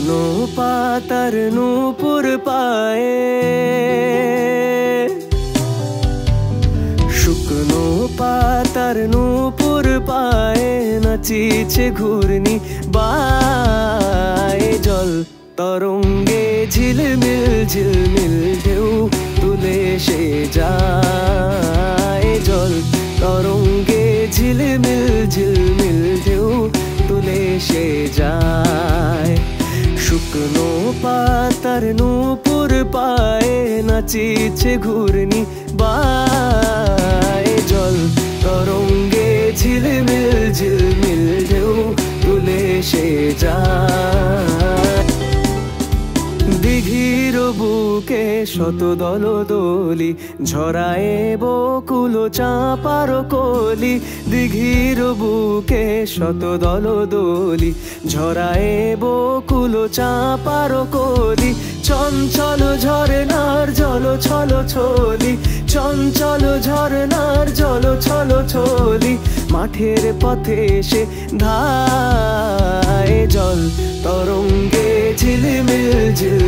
শুকনো পাতার নূপুর পায়ে, শুকনো পাতার নূপুর পায়ে নাচিছে ঘূর্ণি বায়ে। জল তরঙ্গে ঝিলমিল ঝিলমিল ঢেউ তুলে সে যায়। জল তরঙ্গে ঝিলমিল ঝিলমিল ঢেউ তুলে সে যায়। শুকনো পাতার নূপুর পায়ে নাচিছে ঘূর্ণি বায়ে। জল তরঙ্গে ঝিলমিল ঝিলমিল ঢেউ তুলে সে যায়। দিঘির বুকে শত দল দোলি ঝরায়ে বকুল চাঁপার কলি। দিঘির বুকে শত দল দোলি ঝরায়ে বকুল চাঁপার কলি। চঞ্চল ঝরনার জল ছল ছলি, চঞ্চল ঝরনার জল ছল ছলি। মাঠের পথে সে ধায়। জল তরঙ্গে ঝিলমিল ঝিল